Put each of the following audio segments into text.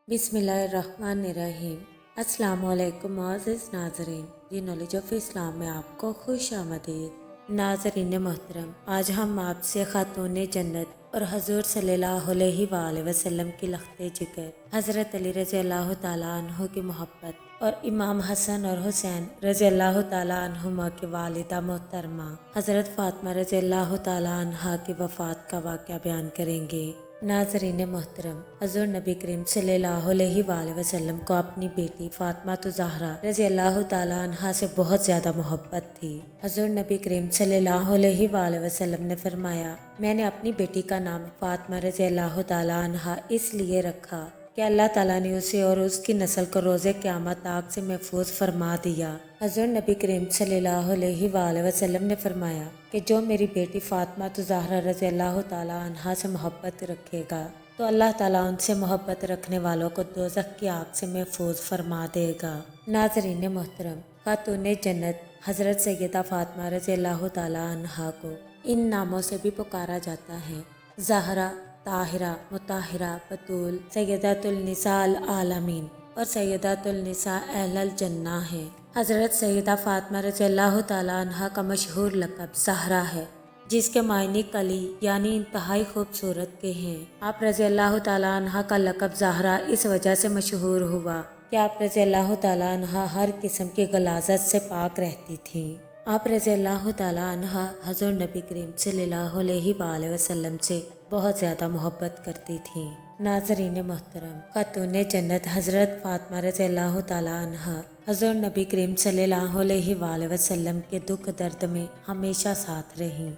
بسم اللہ الرحمن الرحیم۔ السلام علیکم معزز ناظرین، دی نالج آف اسلام میں آپ کو خوش آمدید۔ ناظرین محترم، آج ہم آپ سے خاتون جنت اور حضور صلی اللہ علیہ وآلہ وسلم کی لخت جگر حضرت علی رضی اللہ تعالیٰ عنہ کی محبت اور امام حسن اور حسین رضی اللہ تعالیٰ عنہما کی والدہ محترمہ حضرت فاطمہ رضی اللہ تعالیٰ عنہا کی وفات کا واقعہ بیان کریں گے۔ ناظرین محترم، حضور نبی کریم صلی اللہ علیہ وآلہ وسلم کو اپنی بیٹی فاطمہ الزہرا رضی اللہ تعالیٰ عنہا سے بہت زیادہ محبت تھی۔ حضور نبی کریم صلی اللہ علیہ وآلہ وسلم نے فرمایا، میں نے اپنی بیٹی کا نام فاطمہ رضی اللہ تعالیٰ عنہا اس لیے رکھا کہ اللہ تعالیٰ نے اسے اور اس کی نسل کو روز قیامت آگ سے محفوظ فرما دیا۔ حضور نبی کریم صلی اللہ علیہ وآلہ وسلم نے فرمایا کہ جو میری بیٹی فاطمہ الزہرا رضی اللہ تعالیٰ عنہا سے محبت رکھے گا تو اللہ تعالیٰ ان سے محبت رکھنے والوں کو دوزخ کی آگ سے محفوظ فرما دے گا۔ ناظرین محترم، خاتون جنت حضرت سیدہ فاطمہ رضی اللہ تعالیٰ عنہا کو ان ناموں سے بھی پکارا جاتا ہے: زہرا، طاہرہ، مطہرہ، بطول، سیدۃ النساء العالمین اور سیدۃ النساء اہل الجنہ ہے۔ حضرت سیدہ فاطمہ رضی اللہ تعالیٰ عنہا کا مشہور لقب زہرا ہے، جس کے معنی کلی یعنی انتہائی خوبصورت کے ہیں۔ آپ رضی اللہ تعالیٰ عنہا کا لقب زہرا اس وجہ سے مشہور ہوا کہ آپ رضی اللہ تعالیٰ عنہا ہر قسم کی غلاظت سے پاک رہتی تھیں۔ آپ رضی اللہ تعالیٰ عنہا حضور نبی کریم صلی اللہ علیہ وآلہ وسلم سے بہت زیادہ محبت کرتی تھیں۔ ناظرین محترم، خاتون جنت حضرت فاطمہ رضی اللہ تعالیٰ عنہا حضور نبی کریم صلی اللہ علیہ وآلہ وسلم کے دکھ درد میں ہمیشہ ساتھ رہیں۔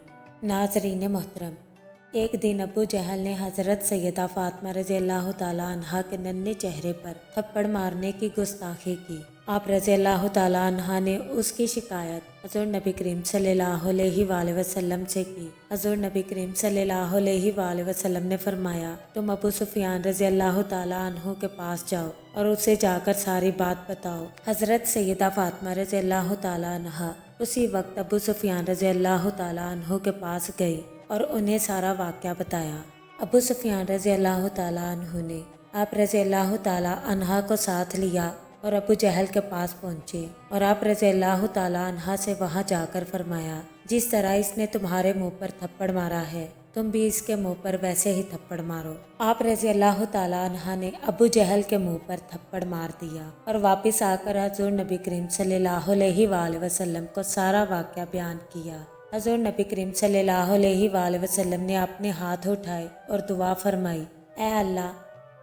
ناظرین محترم، ایک دن ابو جہل نے حضرت سیدہ فاطمہ رضی اللہ تعالیٰ عنہا کے ننھے چہرے پر تھپڑ مارنے کی گستاخی کی۔ آپ رضی اللہ تعالیٰ عنہا نے اس کی شکایت حضور نبی کریم صلی اللہ علیہ وآلہ وسلم سے کی۔ حضور نبی کریم صلی اللہ علیہ وآلہ وسلم نے فرمایا، تم ابو سفیان رضی اللہ تعالیٰ عنہ کے پاس جاؤ اور اسے جا کر ساری بات بتاؤ۔ حضرت سیدہ فاطمہ رضی اللہ تعالیٰ عنہا اسی وقت ابو سفیان رضی اللہ تعالیٰ عنہ کے پاس گئی اور انہیں سارا واقعہ بتایا۔ ابو سفیان رضی اللہ تعالیٰ عنہ نے آپ رضی اللہ تعالیٰ عنہا کو ساتھ لیا اور ابو جہل کے پاس پہنچے اور آپ رضی اللہ تعالیٰ عنہا سے وہاں جا کر فرمایا، جس طرح اس نے تمہارے منہ پر تھپڑ مارا ہے تم بھی اس کے منہ پر ویسے ہی تھپڑ مارو۔ آپ رضی اللہ تعالیٰ عنہا نے ابو جہل کے منہ پر تھپڑ مار دیا اور واپس آ کر حضور نبی کریم صلی اللہ علیہ وآلہ وسلم کو سارا واقعہ بیان کیا۔ حضور نبی کریم صلی اللہ علیہ وآلہ وسلم نے اپنے ہاتھ اٹھائے اور دعا فرمائی، اے اللہ،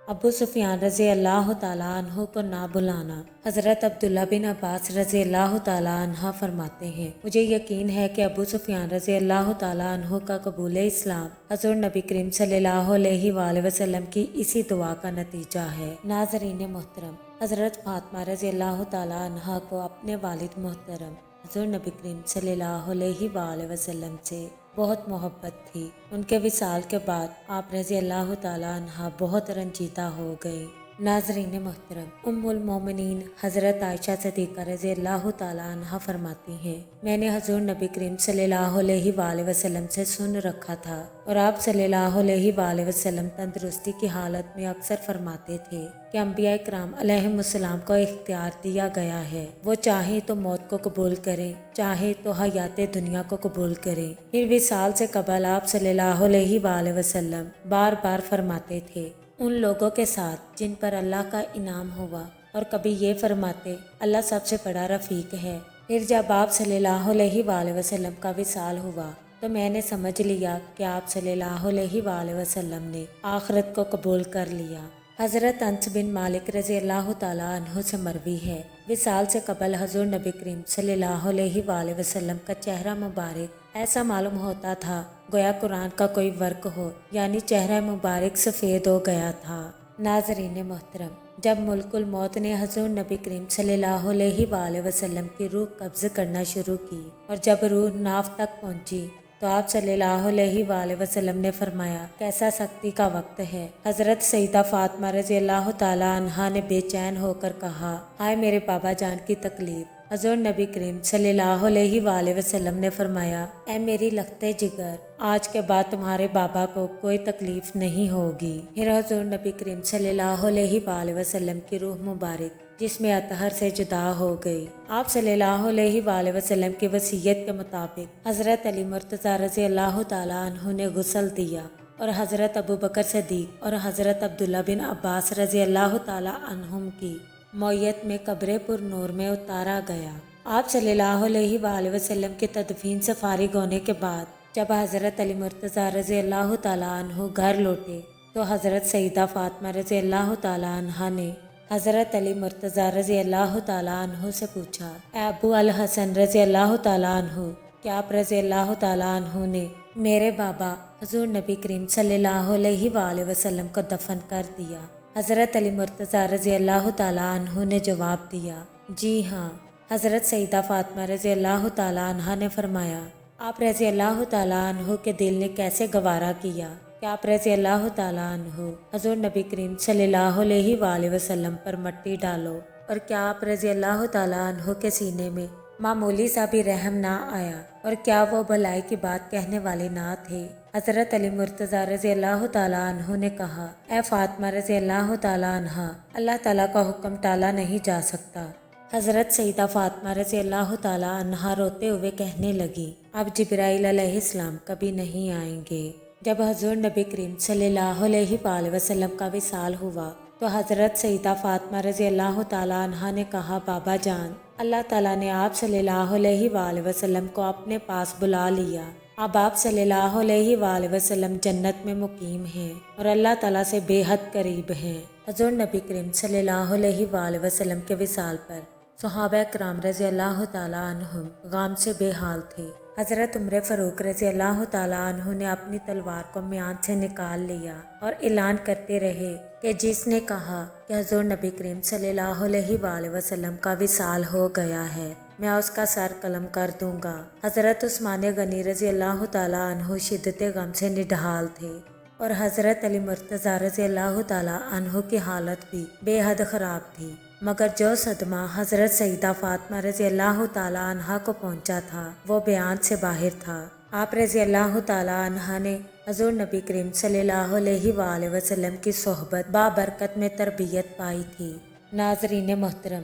ابو سفیان رضی اللہ تعالیٰ عنہ کو نہ بلانا۔ حضرت عبداللہ بن عباس رضی اللہ تعالیٰ عنہ فرماتے ہیں، مجھے یقین ہے کہ ابو سفیان رضی اللہ تعالیٰ عنہ کا قبول اسلام حضور نبی کریم صلی اللہ علیہ وآلہ وسلم کی اسی دعا کا نتیجہ ہے۔ ناظرین محترم، حضرت فاطمہ رضی اللہ تعالیٰ عنہ کو اپنے والد محترم حضور نبی کریم صلی اللہ علیہ وآلہ وسلم سے بہت محبت تھی۔ ان کے وصال کے بعد آپ رضی اللہ تعالیٰ عنہ بہت رنجیدہ ہو گئے۔ ناظرین محترم، ام المومنین حضرت عائشہ صدیقہ رضی اللہ تعالیٰ عنہ فرماتی ہیں، میں نے حضور نبی کریم صلی اللہ علیہ وآلہ وسلم سے سن رکھا تھا اور آپ صلی اللہ علیہ وآلہ وسلم تندرستی کی حالت میں اکثر فرماتے تھے کہ انبیاء کرام علیہم السلام کو اختیار دیا گیا ہے، وہ چاہیں تو موت کو قبول کریں، چاہیں تو حیات دنیا کو قبول کریں۔ پھر وصال سے قبل آپ صلی اللہ علیہ وآلہ وسلم بار بار فرماتے تھے ان لوگوں کے ساتھ جن پر اللہ کا انعام ہوا، اور کبھی یہ فرماتے اللہ سب سے بڑا رفیق ہے۔ پھر جب آپ صلی اللہ علیہ وآلہ وسلم کا وصال ہوا تو میں نے سمجھ لیا کہ آپ صلی اللہ علیہ وآلہ وسلم نے آخرت کو قبول کر لیا۔ حضرت انس بن مالک رضی اللہ تعالیٰ عنہ سے مروی ہے، وصال سے قبل حضور نبی کریم صلی اللہ علیہ وآلہ وسلم کا چہرہ مبارک ایسا معلوم ہوتا تھا گویا قرآن کا کوئی ورق ہو، یعنی چہرہ مبارک سفید ہو گیا تھا۔ ناظرین محترم، جب ملک الموت نے حضور نبی کریم صلی اللہ علیہ وآلہ وسلم کی روح قبض کرنا شروع کی اور جب روح ناف تک پہنچی تو آپ صلی اللہ علیہ وآلہ وسلم نے فرمایا، کیسا سختی کا وقت ہے۔ حضرت سیدہ فاطمہ رضی اللہ تعالیٰ عنہا نے بے چین ہو کر کہا، ہائے میرے بابا جان کی تکلیف، حضور نبی کریم صلی اللہ علیہ وآلہ وسلم نے فرمایا، اے میری لختے جگر، آج کے بعد تمہارے بابا کو کوئی تکلیف نہیں ہوگی۔ پھر حضور نبی کریم صلی اللہ علیہ وآلہ وسلم کی روح مبارک جس میں اطہر سے جدا ہو گئی۔ آپ صلی اللہ علیہ وآلہ وسلم کی وصیت کے مطابق حضرت علی مرتضیٰ رضی اللہ تعالیٰ عنہ نے غسل دیا اور حضرت ابو بکر صدیق اور حضرت عبداللہ بن عباس رضی اللہ تعالیٰ عنہم کی معیت میں قبر پر نور میں اتارا گیا۔ آپ صلی اللہ علیہ وآلہ وسلم کی تدفین سے فارغ ہونے کے بعد جب حضرت علی مرتضیٰ رضی اللہ تعالیٰ عنہ گھر لوٹے تو حضرت سیدہ فاطمہ رضی اللہ تعالیٰ عنہ نے حضرت علی مرتضیٰ رضی اللہ تعالیٰ عنہ سے پوچھا، اے ابو الحسن رضی اللہ تعالیٰ عنہ، کیا آپ رضی اللہ تعالیٰ عنہ نے میرے بابا حضور نبی کریم صلی اللہ علیہ وآلہ وسلم کو دفن کر دیا؟ حضرت علی مرتضیٰ رضی اللہ تعالیٰ عنہ نے جواب دیا، جی ہاں۔ حضرت سیدہ فاطمہ رضی اللہ تعالیٰ عنہ نے فرمایا، آپ رضی اللہ تعالیٰ عنہ کے دل نے کیسے گوارا کیا کہ آپ رضی اللہ تعالیٰ عنہ حضور نبی کریم صلی اللہ علیہ وآلہ وسلم پر مٹی ڈالو، اور کیا آپ رضی اللہ تعالیٰ عنہ کے سینے میں معمولی سا بھی رحم نہ آیا، اور کیا وہ بھلائی کی بات کہنے والے نہ تھے؟ حضرت علی مرتضیٰ رضی اللہ تعالیٰ عنہ نے کہا، اے فاطمہ رضی اللہ تعالیٰ عنہ، اللہ تعالیٰ کا حکم ٹالا نہیں جا سکتا۔ حضرت سیدہ فاطمہ رضی اللہ تعالیٰ عنہ روتے ہوئے کہنے لگی، اب جبرائیل علیہ السلام کبھی نہیں آئیں گے۔ جب حضور نبی کریم صلی اللہ علیہ وآلہ وسلم کا وصال ہوا تو حضرت سیدہ فاطمہ رضی اللہ تعالیٰ عنہ نے کہا، بابا جان، اللہ تعالیٰ نے آپ صلی اللہ علیہ وآلہ وسلم کو اپنے پاس بلا لیا۔ اب آپ صلی اللہ علیہ وآلہ وسلم جنت میں مقیم ہیں اور اللہ تعالیٰ سے بے حد قریب ہیں۔ حضور نبی کریم صلی اللہ علیہ وآلہ وسلم کے وصال پر صحابہ کرام رضی اللہ تعالیٰ عنہم غم سے بے حال تھے۔ حضرت عمر فاروق رضی اللہ تعالیٰ عنہ نے اپنی تلوار کو میان سے نکال لیا اور اعلان کرتے رہے کہ جس نے کہا کہ حضور نبی کریم صلی اللہ علیہ وآلہ وسلم کا وصال ہو گیا ہے، میں اس کا سر قلم کر دوں گا۔ حضرت عثمان غنی رضی اللہ تعالیٰ عنہ شدت غم سے نڈھال تھے اور حضرت علی مرتضیٰ رضی اللہ تعالیٰ عنہ کی حالت بھی بے حد خراب تھی، مگر جو صدمہ حضرت سیدہ فاطمہ رضی اللہ تعالیٰ عنہ کو پہنچا تھا وہ بیان سے باہر تھا۔ آپ رضی اللہ تعالیٰ عنہ نے حضور نبی کریم صلی اللہ علیہ وآلہ وسلم کی صحبت بابرکت میں تربیت پائی تھی۔ ناظرین محترم،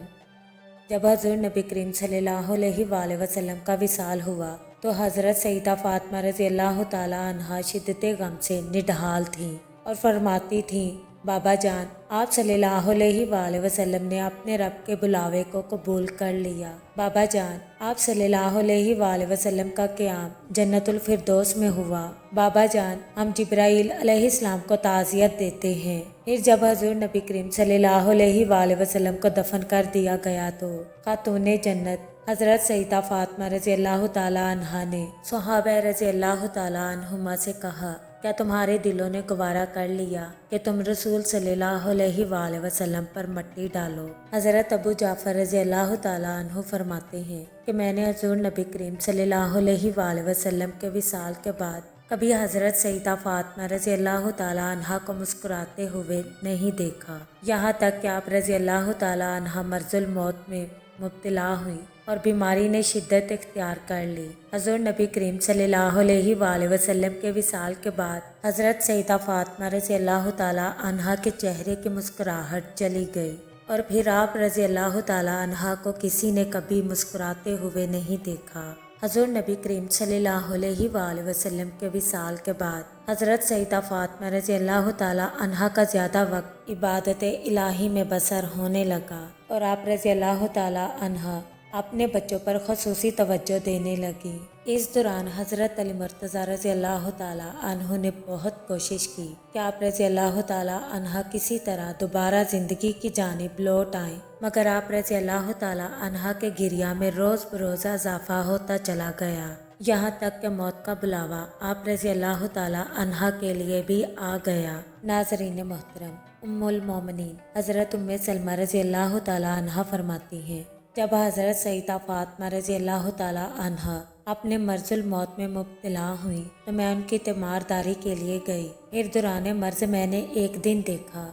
جب حضور نبی کریم صلی اللہ علیہ وآلہ وسلم کا وصال ہوا تو حضرت سیدہ فاطمہ رضی اللہ تعالیٰ عنہ شدت غم سے نڈھال تھیں اور فرماتی تھیں، بابا جان، آپ صلی اللہ علیہ وآلہ وسلم نے اپنے رب کے بلاوے کو قبول کر لیا۔ بابا جان، آپ صلی اللہ علیہ وآلہ وسلم کا قیام جنت الفردوس میں ہوا۔ بابا جان، ہم جبرائیل علیہ السلام کو تعزیت دیتے ہیں۔ پھر جب حضور نبی کریم صلی اللہ علیہ وآلہ وسلم کو دفن کر دیا گیا تو خاتون جنت حضرت سیدہ فاطمہ رضی اللہ تعالیٰ عنہ نے صحابہ رضی اللہ تعالیٰ عنہما سے کہا، کیا تمہارے دلوں نے گوارا کر لیا کہ تم رسول صلی اللہ علیہ وآلہ وسلم پر مٹی ڈالو؟ حضرت ابو جعفر رضی اللہ تعالیٰ عنہ فرماتے ہیں کہ میں نے حضور نبی کریم صلی اللہ علیہ وآلہ وسلم کے وصال کے بعد کبھی حضرت سیدہ فاطمہ رضی اللہ تعالیٰ عنہ کو مسکراتے ہوئے نہیں دیکھا، یہاں تک کہ آپ رضی اللہ تعالیٰ عنہ مرض الموت میں مبتلا ہوئی اور بیماری نے شدت اختیار کر لی۔ حضور نبی کریم صلی اللہ علیہ وآلہ وسلم کے وصال کے بعد حضرت سیدہ فاطمہ رضی اللہ تعالیٰ عنہ کے چہرے کی مسکراہٹ چلی گئی اور پھر آپ رضی اللہ تعالیٰ عنہ کو کسی نے کبھی مسکراتے ہوئے نہیں دیکھا۔ حضور نبی کریم صلی اللہ علیہ وآلہ وسلم کے وصال کے بعد حضرت سیدہ فاطمہ رضی اللہ تعالیٰ عنہ کا زیادہ وقت عبادت الہی میں بسر ہونے لگا اور آپ رضی اللہ تعالیٰ عنہ اپنے بچوں پر خصوصی توجہ دینے لگی۔ اس دوران حضرت علی مرتضیٰ رضی اللہ تعالیٰ عنہ نے بہت کوشش کی کہ آپ رضی اللہ تعالیٰ عنہ کسی طرح دوبارہ زندگی کی جانب لوٹ آئیں، مگر آپ رضی اللہ تعالیٰ عنہ کے گریہ میں روز بروز اضافہ ہوتا چلا گیا، یہاں تک کہ موت کا بلاوا آپ رضی اللہ تعالیٰ عنہ کے لیے بھی آ گیا۔ ناظرین محترم، ام المومنین حضرت ام سلمہ رضی اللہ تعالیٰ عنہ فرماتی ہیں، جب حضرت سیدہ فاطمہ رضی اللہ تعالیٰ عنہ اپنے مرض الموت میں مبتلا ہوئی تو میں ان کی تیمارداری کے لیے گئی۔ پھر دوران مرض میں نے ایک دن دیکھا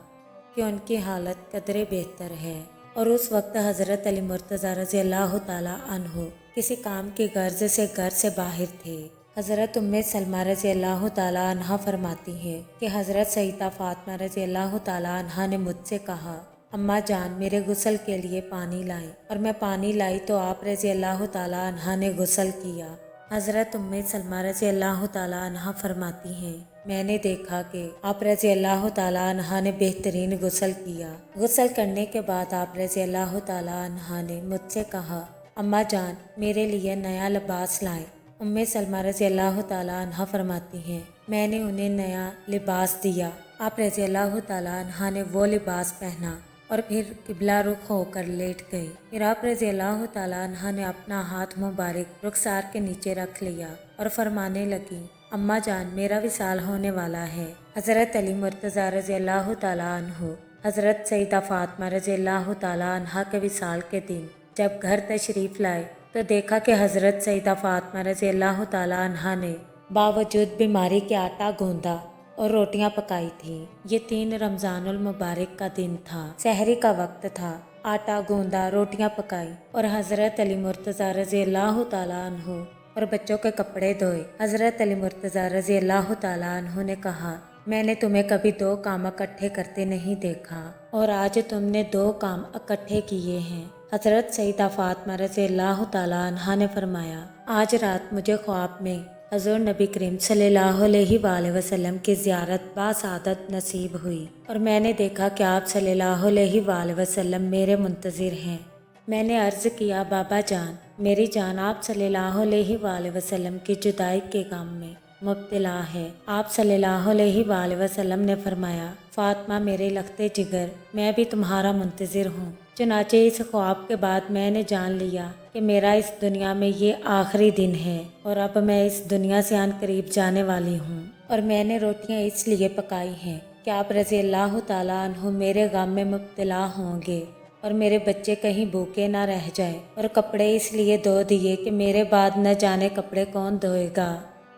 کہ ان کی حالت قدرے بہتر ہے۔ اور اس وقت حضرت علی مرتضیٰ رضی اللہ تعالیٰ عنہ کسی کام کی غرض سے گھر سے باہر تھے۔ حضرت ام سلمہ رضی اللہ تعالیٰ عنہ فرماتی ہے کہ حضرت سیدہ فاطمہ رضی اللہ تعالیٰ عنہ نے مجھ سے کہا، اماں جان میرے غسل کے لیے پانی لائیں، اور میں پانی لائی تو آپ رضی اللہ تعالیٰ عنہ نے غسل کیا۔ حضرت ام سلمہ رضی اللہ تعالیٰ عنہ فرماتی ہیں، میں نے دیکھا کہ آپ رضی اللہ تعالیٰ عنہ نے بہترین غسل کیا۔ غسل کرنے کے بعد آپ رضی اللہ تعالیٰ عنہ نے مجھ سے کہا، اماں جان میرے لیے نیا لباس لائیں۔ ام سلمہ رضی اللہ تعالیٰ عنہ فرماتی ہیں، میں نے انہیں نیا لباس دیا۔ آپ رضی اللہ تعالیٰ عنہ نے وہ لباس پہنا اور پھر قبلہ رخ ہو کر لیٹ گئے۔ پھر آپ رضی اللہ تعالیٰ عنہ نے اپنا ہاتھ مبارک رخسار کے نیچے رکھ لیا اور فرمانے لگی، اماں جان میرا وصال ہونے والا ہے۔ حضرت علی مرتضیٰ رضی اللہ تعالیٰ عنہ حضرت سیدہ فاطمہ رضی اللہ تعالیٰ عنہ کے وصال کے دن جب گھر تشریف لائے تو دیکھا کہ حضرت سیدہ فاطمہ رضی اللہ تعالیٰ عنہ نے باوجود بیماری کے آٹا گوندا اور روٹیاں پکائی تھیں۔ یہ 3 رمضان المبارک کا دن تھا، سحری کا وقت تھا۔ آٹا گوندا، روٹیاں پکائی اور حضرت علی مرتضیٰ رضی اللہ تعالیٰ عنہ اور بچوں کے کپڑے دھوئے۔ حضرت علی مرتضیٰ رضی اللہ تعالیٰ عنہ نے کہا، میں نے تمہیں کبھی 2 کام اکٹھے کرتے نہیں دیکھا اور آج تم نے 2 کام اکٹھے کیے ہیں۔ حضرت سیدہ فاطمہ رضی اللہ تعالیٰ عنہ نے فرمایا، آج رات مجھے خواب میں حضور نبی کریم صلی اللہ علیہ وآلہ وسلم کی زیارت باسعادت نصیب ہوئی اور میں نے دیکھا کہ آپ صلی اللہ علیہ وآلہ وسلم میرے منتظر ہیں۔ میں نے عرض کیا، بابا جان میری جان آپ صلی اللہ علیہ وآلہ وسلم کی جدائی کے غم میں مبتلا ہے۔ آپ صلی اللہ علیہ وآلہ وسلم نے فرمایا، فاطمہ میرے لختے جگر میں بھی تمہارا منتظر ہوں۔ چنانچہ اس خواب کے بعد میں نے جان لیا کہ میرا اس دنیا میں یہ آخری دن ہے اور اب میں اس دنیا سے عن قریب جانے والی ہوں، اور میں نے روٹیاں اس لیے پکائی ہیں کہ آپ رضی اللہ تعالیٰ عنہ میرے غم میں مبتلا ہوں گے اور میرے بچے کہیں بھوکے نہ رہ جائیں، اور کپڑے اس لیے دھو دیے کہ میرے بعد نہ جانے کپڑے کون دھوئے گا۔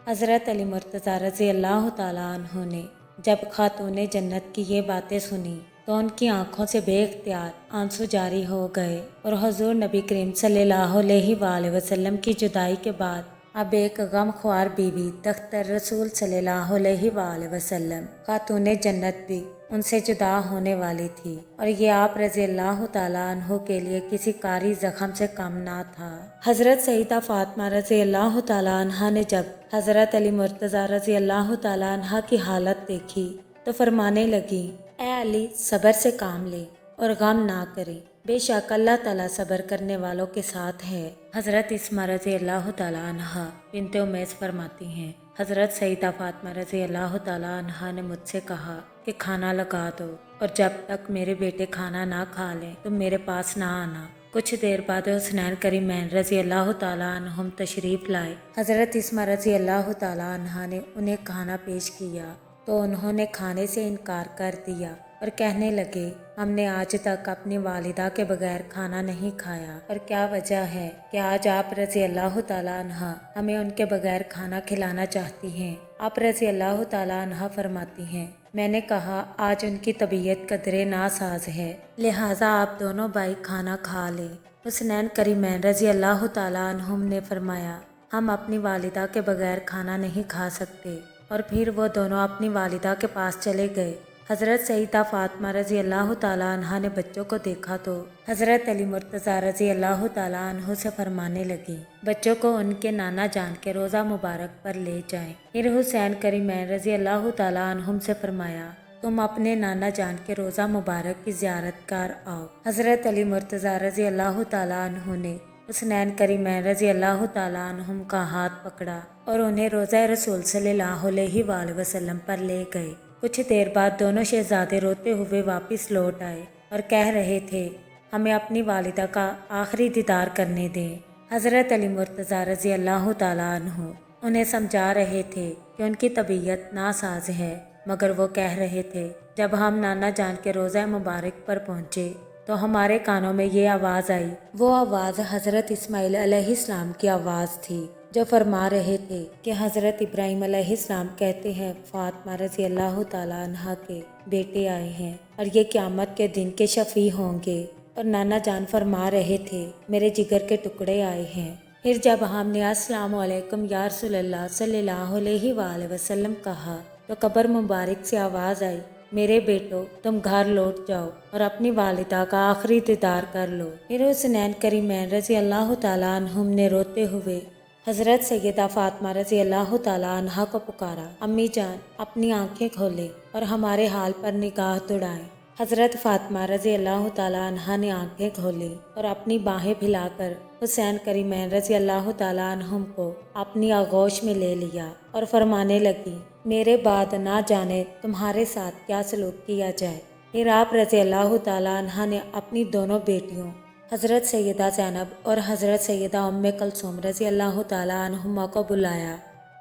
حضرت علی مرتضیٰ رضی اللہ تعالیٰ عنہ نے جب خاتون جنت کی یہ باتیں سنی تو ان کی آنکھوں سے بے اختیار آنسو جاری ہو گئے، اور حضور نبی کریم صلی اللہ علیہ وآلہ وسلم کی جدائی کے بعد اب ایک غم خوار بیوی دختر رسول صلی اللہ علیہ وآلہ وسلم خاتون جنت بھی ان سے جدا ہونے والی تھی، اور یہ آپ رضی اللہ تعالیٰ عنہ کے لیے کسی کاری زخم سے کم نہ تھا۔ حضرت سیدہ فاطمہ رضی اللہ تعالیٰ عنہ نے جب حضرت علی مرتضیٰ رضی اللہ تعالیٰ عنہ کی حالت دیکھی تو فرمانے لگی، اے علی صبر سے کام لے اور غم نہ کرے، بے شک اللہ تعالیٰ صبر کرنے والوں کے ساتھ ہے۔ حضرت اسمہ رضی اللہ تعالیٰ عنہ بنت امیس فرماتی ہیں، حضرت سیدہ فاطمہ رضی اللہ تعالیٰ عنہ نے مجھ سے کہا کہ کھانا لگا دو، اور جب تک میرے بیٹے کھانا نہ کھا لیں تم میرے پاس نہ آنا۔ کچھ دیر بعد حسنین کریمین رضی اللہ تعالیٰ عنہم تشریف لائے۔ حضرت اسمہ رضی اللہ تعالیٰ عنہ نے انہیں کھانا پیش کیا تو انہوں نے کھانے سے انکار کر دیا اور کہنے لگے، ہم نے آج تک اپنی والدہ کے بغیر کھانا نہیں کھایا، اور کیا وجہ ہے کہ آج آپ رضی اللہ تعالیٰ عنہ ہمیں ان کے بغیر کھانا کھلانا چاہتی ہیں؟ آپ رضی اللہ تعالیٰ عنہ فرماتی ہیں، میں نے کہا آج ان کی طبیعت قدرے ناساز ہے، لہٰذا آپ دونوں بھائی کھانا کھا لیں۔ حسنین کریمین رضی اللہ تعالیٰ عنہم نے فرمایا، ہم اپنی والدہ کے بغیر کھانا نہیں کھا سکتے، اور پھر وہ دونوں اپنی والدہ کے پاس چلے گئے۔ حضرت سیدہ فاطمہ رضی اللہ تعالیٰ عنہ نے بچوں کو دیکھا تو حضرت علی مرتضیٰ رضی اللہ تعالیٰ عنہ سے فرمانے لگی، بچوں کو ان کے نانا جان کے روزہ مبارک پر لے جائیں۔ پھر حسین کریمین رضی اللہ تعالیٰ عنہم سے فرمایا، تم اپنے نانا جان کے روزہ مبارک کی زیارت کر آؤ۔ حضرت علی مرتضیٰ رضی اللہ تعالیٰ عنہ نے حسنین کریمین رضی اللہ تعالیٰ عنہم کا ہاتھ پکڑا اور انہیں روزہ رسول صلی اللہ علیہ وآلہ وسلم پر لے گئے۔ کچھ دیر بعد دونوں شہزادے روتے ہوئے واپس لوٹ آئے اور کہہ رہے تھے، ہمیں اپنی والدہ کا آخری دیدار کرنے دیں۔ حضرت علی مرتضیٰ رضی اللہ تعالیٰ عنہ انہیں سمجھا رہے تھے کہ ان کی طبیعت ناساز ہے، مگر وہ کہہ رہے تھے، جب ہم نانا جان کے روزہ مبارک پر پہنچے تو ہمارے کانوں میں یہ آواز آئی۔ وہ آواز حضرت اسماعیل علیہ السلام کی آواز تھی جو فرما رہے تھے کہ حضرت ابراہیم علیہ السلام کہتے ہیں، فاطمہ رضی اللہ تعالیٰ عنہ کے بیٹے آئے ہیں اور یہ قیامت کے دن کے شفیع ہوں گے۔ اور نانا جان فرما رہے تھے میرے جگر کے ٹکڑے آئے ہیں۔ پھر جب ہم نے السلام علیکم یا رسول اللہ صلی اللہ علیہ وآلہ وسلم کہا تو قبر مبارک سے آواز آئی، میرے بیٹو تم گھر لوٹ جاؤ اور اپنی والدہ کا آخری دیدار کر لو۔ پھر حسنین کریمین رضی اللہ تعالیٰ عنہم نے روتے ہوئے حضرت سیدہ فاطمہ رضی اللہ تعالیٰ عنہا کو پکارا، امی جان اپنی آنکھیں کھولیں اور ہمارے حال پر نگاہ دوڑائیں۔ حضرت فاطمہ رضی اللہ تعالیٰ عنہا نے آنکھیں کھولیں اور اپنی باہیں پھیلا کر حسین کریمین رضی اللہ تعالیٰ عنہم کو اپنی آغوش میں لے لیا اور فرمانے لگی، میرے بعد نہ جانے تمہارے ساتھ کیا سلوک کیا جائے۔ پھر آپ رضی اللہ تعالیٰ عنہا نے اپنی دونوں بیٹیوں حضرت سیدہ زینب اور حضرت سیدہ ام کلثوم رضی اللہ تعالیٰ عنہما کو بلایا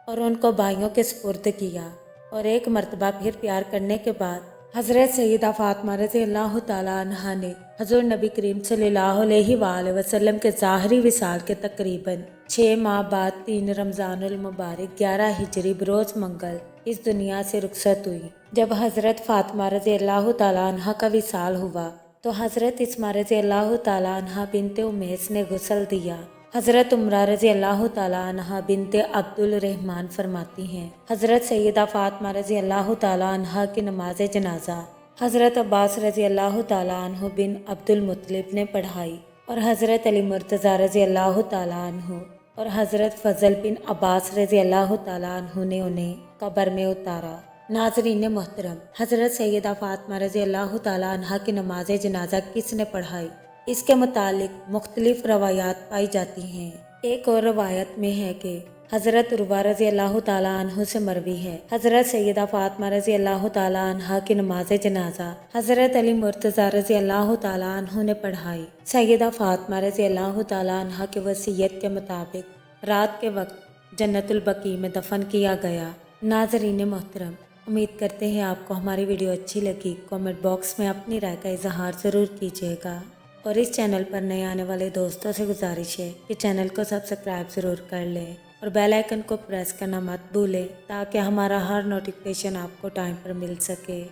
اور ان کو بھائیوں کے سپرد کیا، اور ایک مرتبہ پھر پیار کرنے کے بعد حضرت سیدہ فاطمہ رضی اللہ تعالیٰ عنہا نے حضور نبی کریم صلی اللہ علیہ وآلہ وسلم کے ظاہری وصال کے تقریباً 6 ماہ بعد 3 رمضان المبارک 11 ہجری بروز منگل اس دنیا سے رخصت ہوئی۔ جب حضرت فاطمہ رضی اللہ تعالیٰ عنہا کا وصال ہوا تو حضرت اسماء رضی اللہ تعالیٰ عنہا بنت امیس نے غسل دیا۔ حضرت عمرہ رضی اللہ تعالیٰ عنہا بنت عبد الرحمن فرماتی ہیں، حضرت سیدہ فاطمہ رضی اللہ تعالیٰ عنہا کی نماز جنازہ حضرت عباس رضی اللہ تعالیٰ عنہ بن عبد المطلب نے پڑھائی، اور حضرت علی مرتضیٰ رضی اللہ تعالیٰ عنہ اور حضرت فضل بن عباس رضی اللہ تعالیٰ عنہ نے انہیں قبر میں اتارا۔ ناظرین محترم، حضرت سیدہ فاطمہ رضی اللہ تعالیٰ عنہا کی نماز جنازہ کس نے پڑھائی؟ اس کے متعلق مختلف روایات پائی جاتی ہیں۔ ایک اور روایت میں ہے کہ حضرت عروہ رضی اللہ تعالیٰ عنہ سے مروی ہے، حضرت سیدہ فاطمہ رضی اللہ تعالیٰ عنہا کی نماز جنازہ حضرت علی مرتضیٰ رضی اللہ تعالیٰ عنہ نے پڑھائی۔ سیدہ فاطمہ رضی اللہ تعالیٰ عنہا کی وصیت کے مطابق رات کے وقت جنت البقیع میں دفن کیا گیا۔ ناظرین محترم، امید کرتے ہیں آپ کو ہماری ویڈیو اچھی لگی۔ کامنٹ باکس میں اپنی رائے کا اظہار ضرور کیجیے گا، اور اس چینل پر نئے آنے والے دوستوں سے گزارش ہے کہ چینل کو سبسکرائب ضرور کر لیں اور بیل آئیکن کو پریس کرنا مت بھولیں تاکہ ہمارا ہر نوٹیفیکیشن آپ کو ٹائم پر مل سکے۔